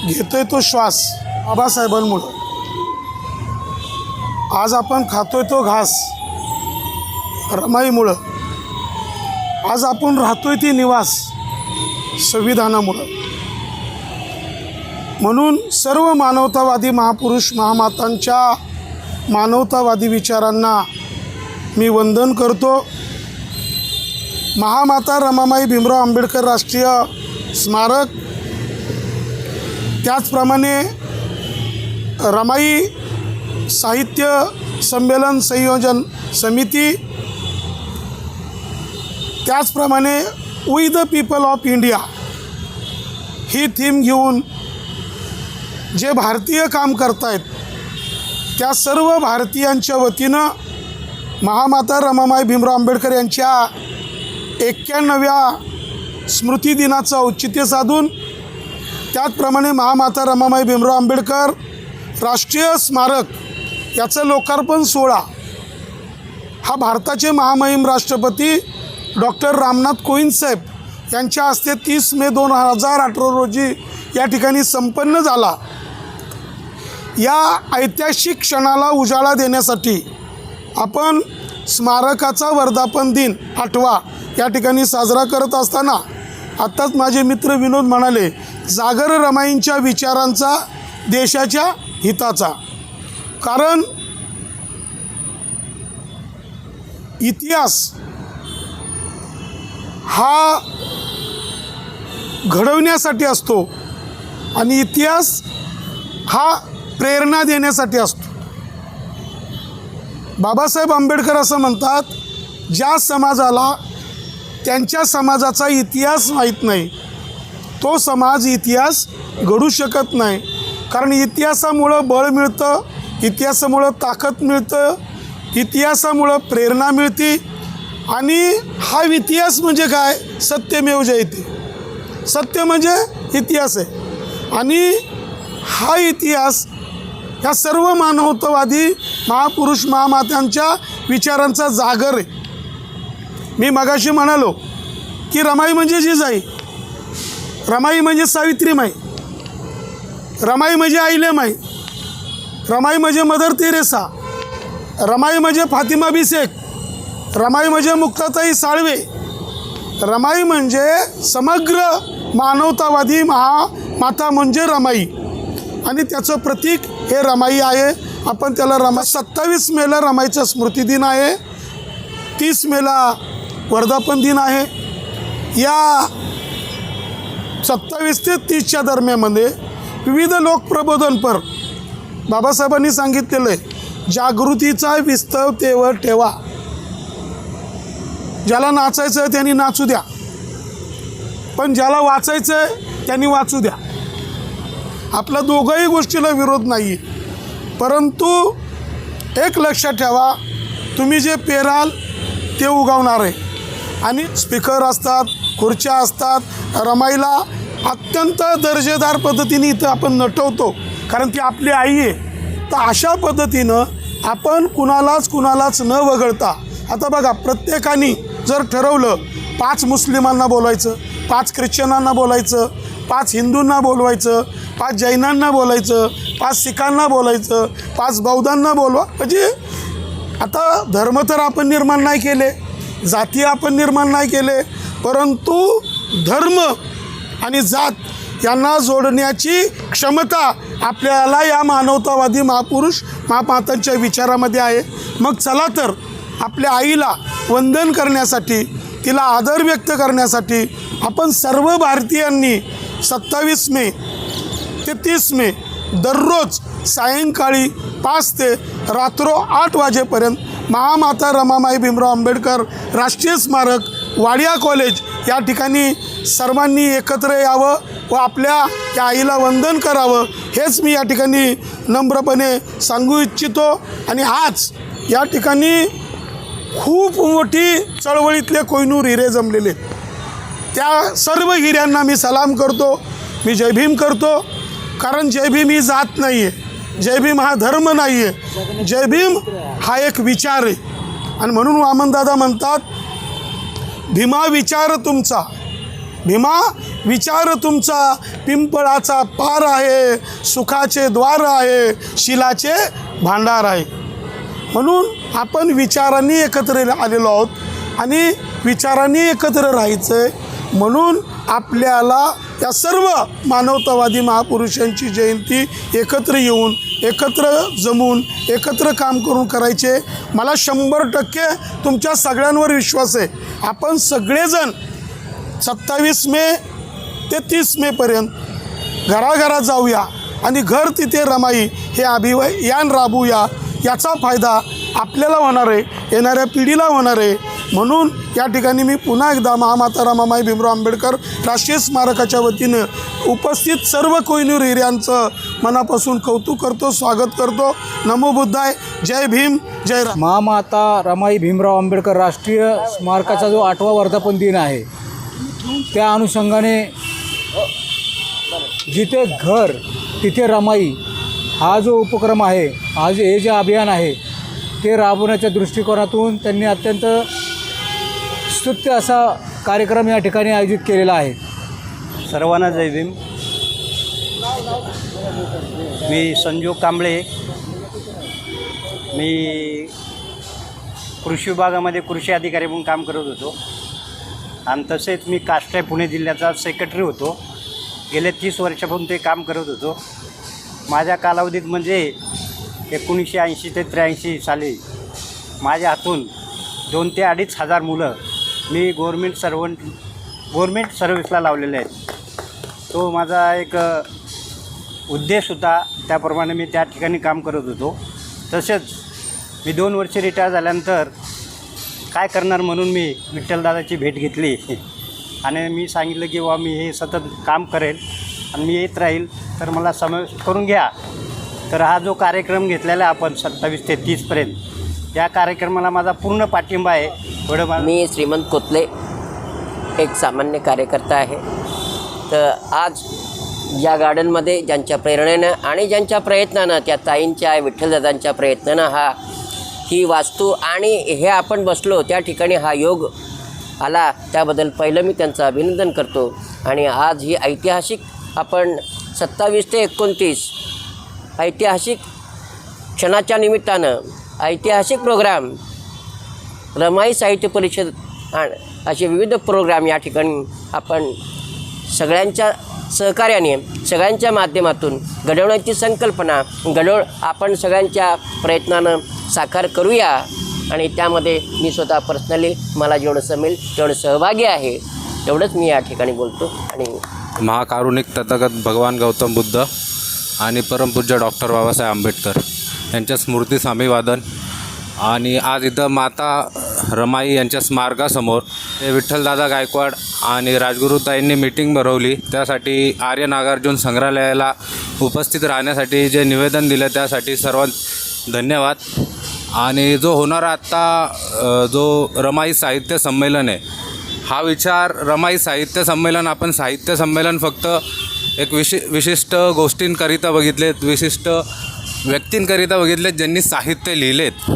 घेतोय तो श्वास बाबासाहेबांमुळं. आज आपण खातोय तो घास रमाईमुळं. आज आपण राहतोय ती निवास संविधानामुळं. म्हणून सर्व मानवतावादी महापुरुष महामातांच्या मानवतावादी विचारांना मी वंदन करतो. महामाता रमाबाई भीमराव आंबेडकर राष्ट्रीय स्मारक, त्याचप्रमाणे रमाई साहित्य संमेलन संयोजन समिती, त्याचप्रमाणे we the people of India ही थीम घेऊन जे भारतीय काम करतायत त्या सर्व भारतीयांच्या वतीनं महामाता रमाबाई भीमराव आंबेडकर यांच्या 91व्या स्मृतिदिनाचं औचित्य साधून, त्याचप्रमाणे महामाता रमाबाई भीमराव आंबेडकर राष्ट्रीय स्मारक याचं लोकार्पण सोहळा हा भारताचे महामहिम राष्ट्रपती डॉक्टर रामनाथ कोविंद साहेब यांच्या हस्ते 30 मे 2018 रोजी या ठिकाणी संपन्न झाला. या ऐतिहासिक क्षणाला उजाळा देण्यासाठी आपण स्मारकाचा वर्धापन दिन 8वा या ठिकाणी साजरा करत असताना आत्ताच माझे मित्र विनोद म्हणाले, जागर रमाईंच्या विचारांचा देशाच्या हिताचा. कारण इतिहास हा घडवण्यासाठी असतो आणि इतिहास हा प्रेरणा देण्यासाठी असतो. बाबासाहेब आंबेडकर असं म्हणतात, ज्या समाजाला त्यांच्या समाजाचा इतिहास माहीत नाही तो समाज इतिहास घडू शकत नाही. कारण इतिहासामुळं बळ मिळतं, इतिहासामुळं ताकद मिळतं, इतिहासामुळं प्रेरणा मिळते. आणि हा इतिहास म्हणजे काय? सत्यमेव जयते. सत्य म्हणजे इतिहास आहे. आणि हा इतिहास ह्या सर्व मानवतावादी महापुरुष महामात्यांच्या विचारांचा जागर आहे. मी मगाशी म्हणालो की रमाई म्हणजे जिजाई, रमाई म्हणजे सावित्रीमाई, रमाई म्हणजे अहिल्यामाई, रमाई म्हणजे मदर तेरेसा, रमाई म्हणजे फातिमा बिसेक, रमाई म्हणजे मुक्ताताई साळवे, रमाई म्हणजे समग्र मानवतावादी महामाता म्हणजे रमाई. आणि त्याचं प्रतीक हे रमाई आहे. आपण त्याला 27 मेला रमाईचा स्मृतिदिन आहे, 30 मेला वर्धापन दिन आहे. या 27 ते 30च्या दरम्यानमध्ये विविध लोकप्रबोधनपर बाबासाहेबांनी सांगितलेलं आहे, जागृतीचा विस्तव तेवर ठेवा. ज्याला नाचायचं आहे त्यांनी नाचू द्या, पण ज्याला वाचायचं आहे त्यांनी वाचू द्या. आपला दोघंही गोष्टीला विरोध नाही आहे. परंतु एक लक्षात ठेवा, तुम्ही जे पेराल ते उगवणार आहे. आणि स्पीकर असतात, खुर्च्या असतात. रमाईला अत्यंत दर्जेदार पद्धतीने इथं आपण नटवतो, कारण ती आपली आई आहे. तर अशा पद्धतीनं आपण कुणालाच न वगळता, आता बघा, प्रत्येकाने जर ठरवलं 5 मुस्लिमांना बोलायचं, 5 ख्रिश्चनांना बोलायचं, 5 हिंदूंना बोलवायचं, 5 जैनांना बोलायचं, 5 सिखांना बोलायचं, 5 बौद्धांना बोलवा, म्हणजे आता धर्म तर आपण निर्माण नाही केले, जाती आपण निर्माण नाही केले, परंतु धर्म आणि जात यांना जोडण्याची क्षमता आपल्याला या मानवतावादी महापुरुष महामातांच्या विचारामध्ये आहे. मग चला तर आपल्या आईला वंदन करण्यासाठी, तिला आदर व्यक्त करण्यासाठी आपण सर्व भारतीयांनी 27 मे ते 30 मे दररोज सायंकाळी 5 ते रात्र 8 वाजेपर्यंत महामाता रमाबाई भीमराव आंबेडकर राष्ट्रीय स्मारक वाडिया कॉलेज या ठिकाणी सर्वांनी एकत्र यावं व आपल्या या आईला वंदन करावं, हेच मी या ठिकाणी नम्रपणे सांगू इच्छितो. आणि आज या ठिकाणी खूप मोठी चळवळीतले कोहिनूर हिरे जमलेले, त्या सर्व हिऱ्यांना मी सलाम करतो, मी जय भीम करतो. कारण जय भीम ही जात नाही आहे, जय भीम हा धर्म नाही आहे, जय भीम हा एक विचार आहे. आणि म्हणून वामनदादा म्हणतात, भीमा विचार तुमचा, भीमा विचार तुमचा पिंपळाचा पार आहे, सुखाचे द्वार आहे, शिलाचे भांडार आहे. म्हणून आपण विचारांनी एकत्र आलेलो आहोत आणि विचारांनी एकत्र राहायचं आहे. म्हणून आपल्याला या सर्व मानवतावादी महापुरुषांची जयंती एकत्र येऊन, एकत्र जमून, एकत्र काम करून करायचे. मला 100% तुमच्या सगळ्यांवर विश्वास आहे. आपण सगळेजण 27 मे ते 30 मेपर्यंत घराघरात जाऊया आणि घर तिथे रमाई हे अभियान राबवूया. याचा फायदा आपल्याला होणार आहे, येणाऱ्या पिढीला होणार आहे. म्हणून या ठिकाणी मी पुन्हा एकदा महामाता रमाबाई भीमराव आंबेडकर राष्ट्रीय स्मारकाच्या वतीनं उपस्थित सर्व कोहिनूर हिऱ्यांचं मनापासून कौतुक करतो, स्वागत करतो. नमो बुद्धाय. जय भीम, जय राम. महामाता रमाई भीमराव आंबेडकर राष्ट्रीय स्मारकाचा जो 8वा वर्धापन दिन आहे, त्या अनुषंगाने जिथे घर तिथे रमाई हा जो उपक्रम आहे, आज हे जे अभियान आहे ते राबवण्याच्या दृष्टिकोनातून त्यांनी अत्यंत स्तुत्य असा कार्यक्रम या ठिकाणी आयोजित केलेला आहे. सर्वांना जय भीम. मी संजोग कांबळे. मी कृषी विभागामध्ये कृषी अधिकारी म्हणून काम करत होतो आणि तसेच मी काष्टा पुणे जिल्ह्याचा सेक्रेटरी होतो. गेले 30 वर्षापासून ते काम करत होतो. माझ्या कालावधीत म्हणजे 1980 ते 83 साली माझ्या हातून 2,000 ते 2,500 मुलं मी गव्हर्मेंट सर्व्हिसला लावलेले आहेत. तो माझा एक उद्देश होता. त्याप्रमाणे मी त्या ठिकाणी काम करत होतो. तसेच मी 2 वर्ष रिटायर झाल्यानंतर काय करणार म्हणून मी विठ्ठलदादाची भेट घेतली आणि मी सांगितलं की बा मी हे सतत काम करेल आणि मी येत राहील, तर मला समावेश करून घ्या. तर हा जो कार्यक्रम घेतलेला आहे आपण 27 ते 30पर्यंत, या कार्यक्रमाला माझा पूर्ण पाठिंबा आहे. एवढं मी श्रीमंत कोतले, एक सामान्य कार्यकर्ता आहे. तर आज या गार्डनमध्ये ज्यांच्या प्रेरणेनं आणि ज्यांच्या प्रयत्नानं, त्या ताईंच्या, विठ्ठलदादांच्या प्रयत्नानं ही वास्तू आणि हे आपण बसलो त्या ठिकाणी हा योग आला, त्याबद्दल पहिलं मी त्यांचं अभिनंदन करतो. आणि आज ही ऐतिहासिक आपण 27 ते 29 ऐतिहासिक क्षणाच्या निमित्तानं ऐतिहासिक प्रोग्राम, रमाई साहित्य परिषद असे विविध प्रोग्राम या ठिकाणी आपण सगळ्यांच्या सहकार्याने, सगळ्यांच्या माध्यमातून घडवण्याची संकल्पना आपण सगळ्यांच्या प्रयत्नानं साकार करूया. आणि त्यामध्ये मी स्वतः पर्सनली मला जेवढं जमेल तेवढं सहभागी आहे, तेवढंच मी या ठिकाणी बोलतो. आणि महाकारुणिक तथागत भगवान गौतम बुद्ध आणि परमपूज्य डॉक्टर बाबासाहेब आंबेडकर यांच्या स्मृतीस अभिवादन. आणि आज इथं माता रमाई यांच्या स्मारकासमोर हे विठ्ठलदादा गायकवाड आणि राजगुरुताईंनी मीटिंग भरवली. त्यासाठी आर्य नागार्जुन संग्रहालयाला उपस्थित राहण्यासाठी जे निवेदन दिलं त्यासाठी सर्वात धन्यवाद. आणि जो होणारा आत्ता जो रमाई साहित्य संमेलन आहे, हा विचार रमाई साहित्य संमेलन, आपण साहित्य संमेलन फक्त एक विशिष्ट गोष्टींकरिता बघितलेत, विशिष्ट व्यक्तींकरिता बघितलेत ज्यांनी साहित्य लिहिलेत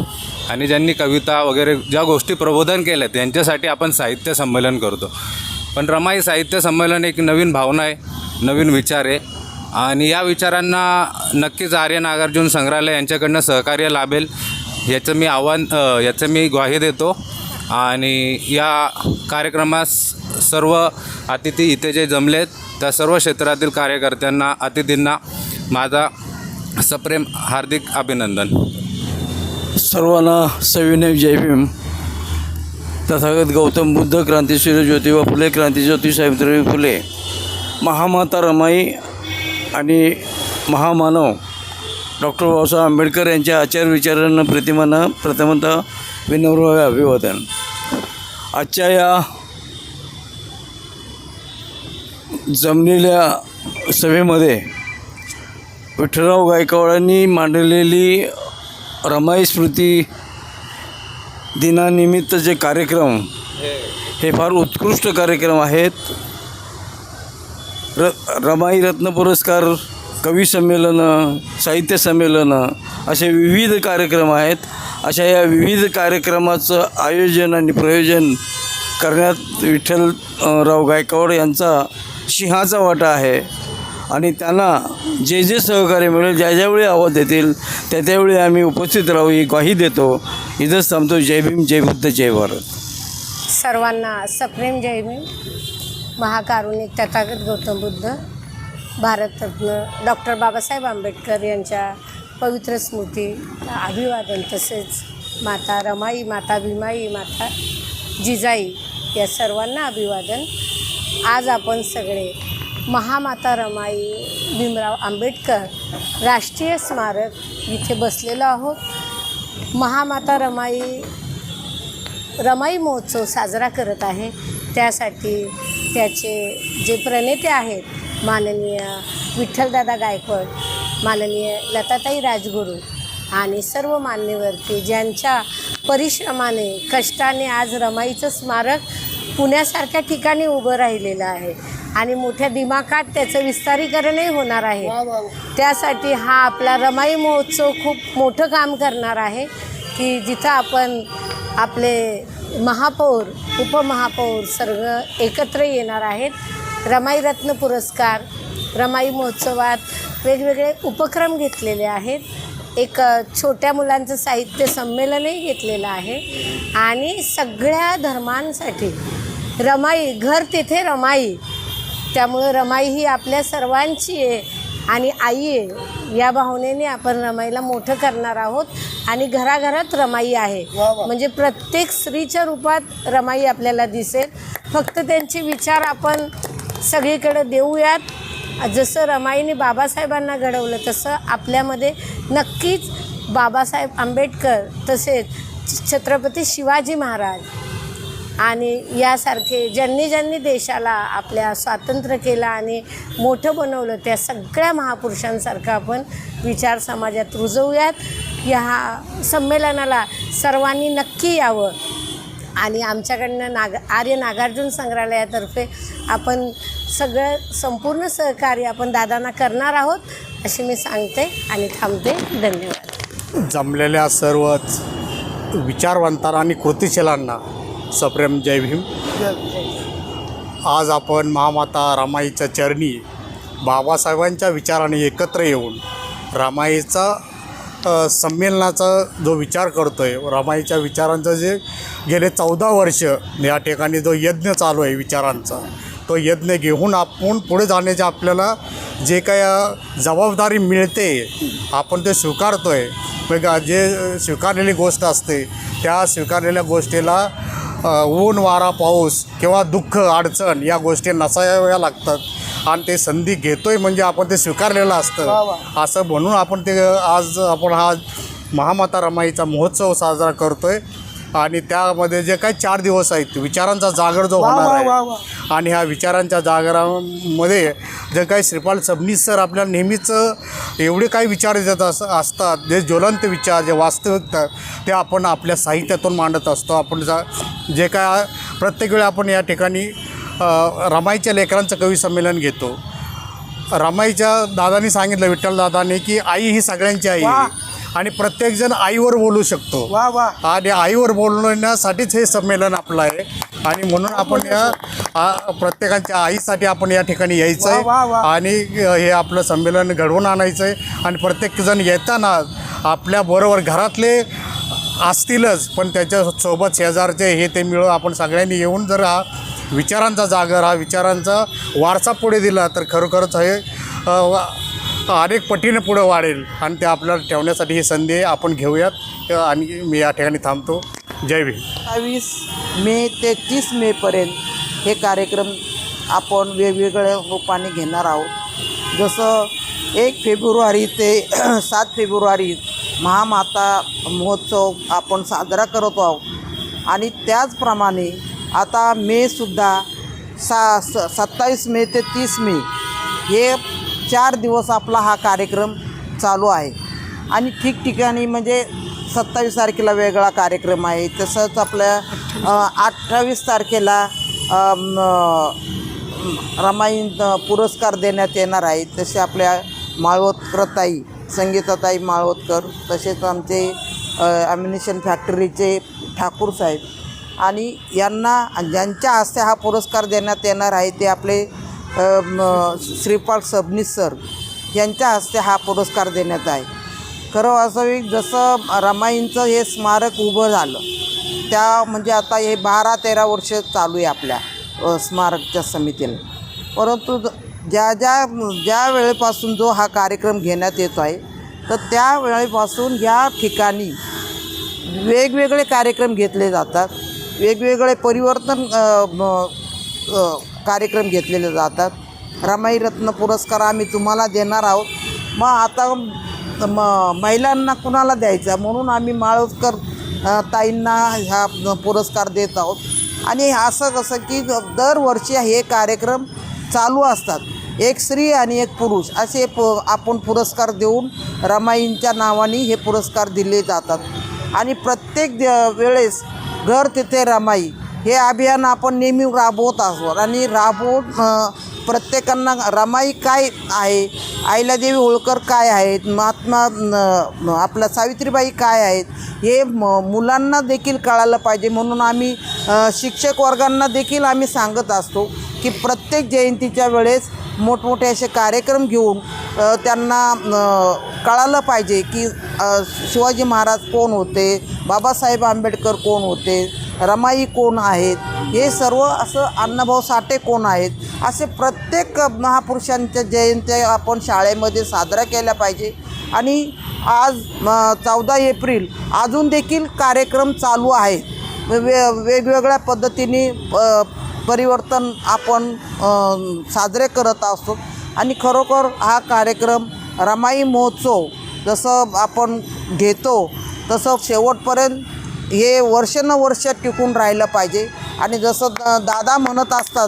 आणि ज्यांनी कविता वगैरे ज्या गोष्टी प्रबोधन केल्यात यांच्यासाठी आपण साहित्य संमेलन करतो. पण रमाई साहित्य संमेलन एक नवीन भावना आहे, नवीन विचार आहे आणि या विचारांना नक्कीच आर्य नागार्जुन संग्रहालय यांच्याकडनं सहकार्य लाभेल याचं मी ग्वाही देतो. आणि या कार्यक्रमास सर्व अतिथी इथे जे जमलेत त्या सर्व क्षेत्रातील कार्यकर्त्यांना, अतिथींना माझा सप्रेम हार्दिक अभिनंदन. सर्वांना सविनय जय भीम. तथागत गौतम बुद्ध, क्रांतीसूर्य ज्योतिबा फुले, क्रांतीज्योती सावित्रीबाई फुले, महामाता रमाई आणि महामानव डॉक्टर बाबासाहेब आंबेडकर यांच्या आचार विचारांना प्रथमतः विनम्र अभिवादन. आजच्या या जमलेल्या सभेमध्ये विठ्ठलराव गायकवाडांनी मांडलेली रमाई स्मृती दिनानिमित्तचे कार्यक्रम हे फार उत्कृष्ट कार्यक्रम आहेत. रमाई रत्न पुरस्कार, कवी संमेलनं, साहित्य संमेलनं असे विविध कार्यक्रम आहेत. अशा या विविध कार्यक्रमाचं आयोजन आणि प्रयोजन करण्यात विठ्ठलराव गायकवाड यांचा सिंहाचा वाटा आहे आणि त्यांना जे जे सहकार्य मिळेल ज्या ज्यावेळी आवाज देतील त्या त्यावेळी आम्ही उपस्थित राहू ही ग्वाही देतो. इथंच थांबतो. जय भीम, जय बुद्ध, जय भारत. सर्वांना सप्रेम जय भीम. महाकारुणिक तथागत गौतम बुद्ध भारतरत्न डॉक्टर बाबासाहेब आंबेडकर यांच्या पवित्र स्मृती अभिवादन. तसेच माता रमाई, माता भीमाई, माता जिजाई या सर्वांना अभिवादन. आज आपण सगळे महामाता रमाई भीमराव आंबेडकर राष्ट्रीय स्मारक इथे बसलेलो आहोत. महामाता रमाई महोत्सव साजरा करत आहे. त्यासाठी त्याचे जे प्रणेते आहेत माननीय विठ्ठलदादा गायकवाड, माननीय लताताई राजगुरू आणि सर्व मान्यवर्ती ज्यांच्या परिश्रमाने कष्टाने आज रमाईचं स्मारक पुण्यासारख्या ठिकाणी उभं राहिलेलं आहे आणि मोठ्या दिमाखात त्याचं विस्तारीकरणही होणार आहे. त्यासाठी हा आपला रमाई महोत्सव खूप मोठं काम करणार आहे की जिथं आपण आपले महापौर, उपमहापौर सर्व एकत्र येणार आहेत. रमाई रत्न पुरस्कार रमाई महोत्सवात वेगवेगळे उपक्रम घेतलेले आहेत. एक छोट्या मुलांचं साहित्य संमेलनही घेतलेलं आहे आणि सगळ्या धर्मांसाठी रमाई, घर तेथे रमाई, त्यामुळं रमाई ही आपल्या सर्वांची आहे आणि आई आहे या भावनेने आपण रमाईला मोठं करणार आहोत. आणि घराघरात रमाई आहे म्हणजे प्रत्येक स्त्रीच्या रूपात रमाई आपल्याला दिसेल. फक्त त्यांचे विचार आपण सगळीकडे देऊयात. जसं रमाईने बाबासाहेबांना घडवलं तसं आपल्यामध्ये नक्कीच बाबासाहेब आंबेडकर तसेच छत्रपती शिवाजी महाराज आणि यासारखे ज्यांनी देशाला आपल्या स्वातंत्र्य केलं आणि मोठं बनवलं त्या सगळ्या महापुरुषांसारखं आपण विचार समाजात रुजवूयात. ह्या संमेलनाला सर्वांनी नक्की यावं आणि आमच्याकडनं आर्य नागार्जुन संग्रहालयातर्फे आपण सगळं संपूर्ण सहकार्य आपण दादांना करणार आहोत अशी मी सांगते आणि थांबते. धन्यवाद. जमलेल्या सर्वच विचारवंतांना आणि कृतिशीलांना सप्रेम जय भीम. आज आपण महामाता रमाईच्या चरणी बाबासाहेबांच्या विचाराने एकत्र येऊन रमाईचा संमेलनाचा जो विचार करतो आहे, रमाईच्या विचारांचं जे गेले 14 वर्ष या ठिकाणी जो यज्ञ चालू आहे विचारांचा, तो यज्ञ घेऊन आपण पुढे जाण्याची आपल्याला जे काय जबाबदारी मिळते आपण ते स्वीकारतो आहे. मग जे स्वीकारलेली गोष्ट असते त्या स्वीकारलेल्या गोष्टीला ऊन वारा पाऊस किंवा दुःख अडचण या गोष्टी नसाव्या लागतात आणि ते संधी घेतो आहे म्हणजे आपण ते स्वीकारलेलं असतं असं म्हणून आपण ते आज आपण हा महामाता रमाईचा महोत्सव साजरा करतो आहे. आणि त्यामध्ये जे काही 4 दिवस आहेत विचारांचा जागर जो होणार आहे आणि ह्या विचारांच्या जागरामध्ये जे काही श्रीपाल सबनीस सर आपल्याला नेहमीच एवढे काही विचार देत असतात, जे ज्वलंत विचार, जे वास्तविकता ते आपण आपल्या साहित्यातून मांडत असतो. आपण जे काय प्रत्येक वेळी आपण या ठिकाणी रमाईच्या लेकरांचं कवी संमेलन घेतो. रमाईच्या दादांनी सांगितलं, विठ्ठल दादांनी, की आई ही सगळ्यांची आई आहे आणि प्रत्येकजण आईवर बोलू शकतो आणि आईवर बोलण्यासाठीच हे संमेलन आपलं आहे. आणि म्हणून आपण या प्रत्येकाच्या आईसाठी आपण या ठिकाणी यायचं आहे आणि हे आपलं संमेलन घडवून आणायचं आहे. आणि प्रत्येकजण येताना आपल्याबरोबर घरातले असतीलच पण त्याच्यासोबत शेजारचे हे ते मिळून आपण सगळ्यांनी येऊन जर हा विचारांचा जागर, हा विचारांचा वारसा पुढे दिला तर खरोखरच हे अनेक पटीने पुढं वाढेल आणि ते आपल्याला ठेवण्यासाठी ही संधी आपण घेऊयात. आणि मी या ठिकाणी थांबतो. जय भीम. 22 मे ते 30 मेपर्यंत हे कार्यक्रम आपण वेगवेगळ्या रूपाने घेणार आहोत. जसं 1 फेब्रुवारी ते 7 फेब्रुवारी महामाता महोत्सव आपण साजरा करत आहोत आणि त्याचप्रमाणे आता मेसुद्धा 27 मे ते 30 मे हे 4 दिवस आपला हा कार्यक्रम चालू आहे. आणि ठिकठिकाणी म्हणजे 27 तारखेला वेगळा कार्यक्रम आहे. तसंच आपल्या 28 तारखेला रमाई पुरस्कार देण्यात येणार आहे. तसे आपल्या माळवतकरताई, संगीताताई माळवतकर, तसेच आमचे ॲम्युनिशन फॅक्टरीचे ठाकूर साहेब आणि यांना ज्यांच्या हस्ते हा पुरस्कार देण्यात येणार आहे ते आपले श्रीपाल सबनीस सर यांच्या हस्ते हा पुरस्कार देण्यात आहे. खरं वास्तविक जसं रमाईंचं हे स्मारक उभं झालं त्या म्हणजे आता हे 12-13 वर्ष चालू आहे आपल्या स्मारकच्या समितीला. परंतु ज्या वेळेपासून जो हा कार्यक्रम घेण्यात येतो आहे तर त्या वेळेपासून या ठिकाणी वेगवेगळे कार्यक्रम घेतले जातात, वेगवेगळे परिवर्तन कार्यक्रम घेतलेले जातात. रमाई रत्न पुरस्कार आम्ही तुम्हाला देणार आहोत. मग आता महिलांना कुणाला द्यायचा म्हणून आम्ही माळवकर ताईंना हा पुरस्कार देत आहोत. आणि असं कसं की दरवर्षी हे कार्यक्रम चालू असतात. एक स्त्री आणि एक पुरुष असे आपण पुरस्कार देऊन रमाईंच्या नावाने हे पुरस्कार दिले जातात. आणि प्रत्येक वेळेस घर तिथे रमाई हे अभियान आपण नेहमी राबवत असतो. आणि राबवून प्रत्येकांना रमाई काय आहे, अहिल्यादेवी होळकर काय आहेत, महात्मा आपल्या सावित्रीबाई काय आहेत हे मुलांना देखील कळालं पाहिजे. म्हणून आम्ही शिक्षक वर्गांना देखील आम्ही सांगत असतो की प्रत्येक जयंतीच्या वेळेस मोठमोठे असे कार्यक्रम घेऊन त्यांना कळालं पाहिजे की शिवाजी महाराज कोण होते, बाबासाहेब आंबेडकर कोण होते, रमाई कोण आहेत, हे सर्व असं अण्णाभाऊ साठे कोण आहेत, असे प्रत्येक महापुरुषांच्या जयंत्या आपण शाळेमध्ये साजरा केल्या पाहिजे. आणि आज 14 एप्रिल अजून देखील कार्यक्रम चालू आहेत. वेगवेगळ्या पद्धतीने परिवर्तन आपण साजरे करत असतो. आणि खरोखर हा कार्यक्रम रमाई महोत्सव जसं आपण घेतो तसं शेवटपर्यंत हे वर्षानुवर्ष टिकून राहिलं पाहिजे. आणि जसं दादा म्हणत असतात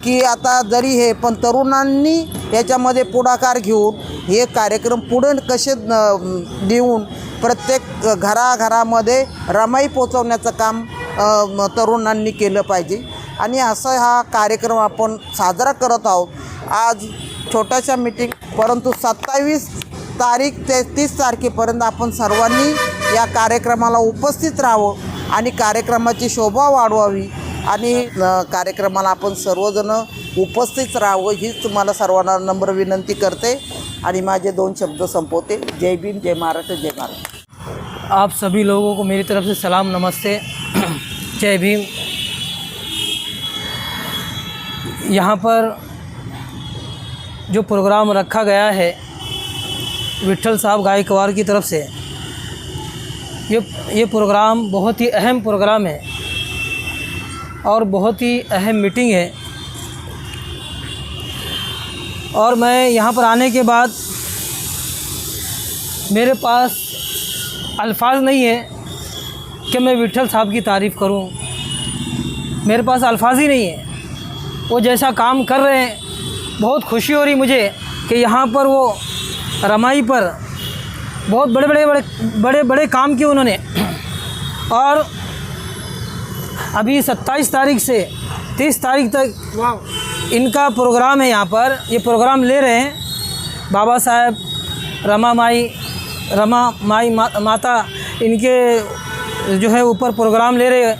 की आता जरी हे पण तरुणांनी याच्यामध्ये पुढाकार घेऊन हे कार्यक्रम पुढे कसे देऊन प्रत्येक घराघरामध्ये रमाई पोचवण्याचं काम तरुणांनी केलं पाहिजे. आणि असं हा कार्यक्रम आपण साजरा करत आहोत. आज छोट्याशा मीटिंग, परंतु 27 तारीख ते 30 तारखेपर्यंत आपण सर्वांनी या कार्यक्रमाला उपस्थित राहावं आणि कार्यक्रमाची शोभा वाढवावी आणि कार्यक्रमाला आपण सर्वजण उपस्थित राहावं हीच तुम्हाला सर्वांना नम्र विनंती करते आणि माझे 2 शब्द संपवते. जय भीम, जय महाराष्ट्र, जय भारत. आप सभी लोगों को मेरी तरफ से सलाम, नमस्ते, जय भीम. यहाँ पर जो प्रोग्राम रखा गया है विट्ठल साहब गायकवाड़ की तरफ से, ये प्रोग्राम बहुत ही अहम प्रोग्राम है और बहुत ही अहम मीटिंग है. और मैं यहाँ पर आने के बाद मेरे पास अल्फाज नहीं है कि मैं विट्ठल साहब की तारीफ़ करूं. मेरे पास अल्फाज ही नहीं है. वो जैसा काम कर रहे हैं, बहुत खुशी हो रही मुझे कि यहाँ पर वो रमाई पर बहुत बड़े काम किए उन्होंने. और अभी 27 तारीख से 30 तारीख तक इनका प्रोग्राम है. यहाँ पर ये प्रोग्राम ले रहे हैं. बाबा साहेब, रमा माई माता इनके जो है ऊपर प्रोग्राम ले रहे हैं.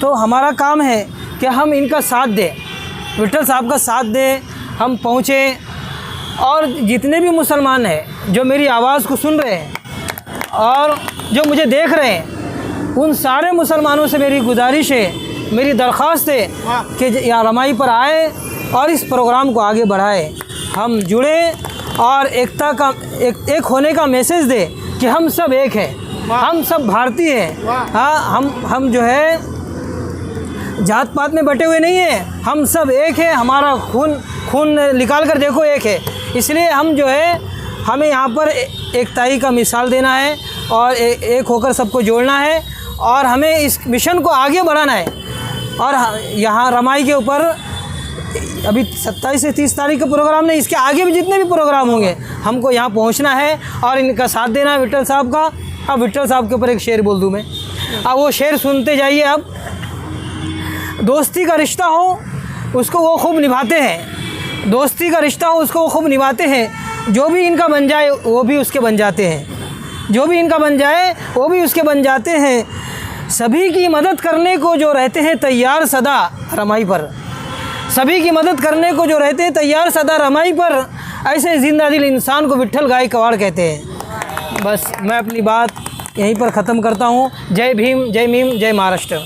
तो हमारा काम है कि हम इनका साथ दें, विट्ठल साहब का साथ दें, हम पहुँचें. और जितने भी मुसलमान हैं जो मेरी आवाज़ को सुन रहे हैं और जो मुझे देख रहे हैं, उन सारे मुसलमानों से मेरी गुजारिश है, मेरी दरख्वास्त है कि यहाँ रमाई पर आए और इस प्रोग्राम को आगे बढ़ाए. हम जुड़े और एकता का एक होने का मैसेज दे कि हम सब एक हैं, हम सब भारतीय हैं. हाँ, हम जो है जात पात में बटे हुए नहीं हैं, हम सब एक हैं. हमारा खून निकाल कर देखो एक है. इसलिए हम जो है हमें यहाँ पर एकताई का मिसाल देना है और एक होकर सबको जोड़ना है और हमें इस मिशन को आगे बढ़ाना है. और यहाँ रमाई के ऊपर अभी 27 से 30 तारीख का प्रोग्राम नहीं, इसके आगे भी जितने भी प्रोग्राम होंगे हमको यहाँ पहुँचना है और इनका साथ देना है विट्ठल साहब का. अब विट्ठल साहब के ऊपर एक शेर बोल दूँ मैं, अब वो शेर सुनते जाइए. अब दोस्ती का रिश्ता हो उसको वो खूब निभाते हैं, दोस्ती का रिश्ता हो उसको वो खूब निभाते हैं. जो भी इनका बन जाए वो भी उसके बन जाते हैं, जो भी इनका बन जाए वो भी उसके बन जाते हैं. सभी की मदद करने को जो रहते हैं तैयार सदा रमाई पर, सभी की मदद करने को जो रहते हैं तैयार सदा रमाई पर, ऐसे जिंदा दिल इंसान को विट्ठल गायकवाड़ कहते हैं। बस मैं अपनी बात यहीं पर ख़त्म करता हूँ। जय भीम, जय मीम, जय महाराष्ट्र।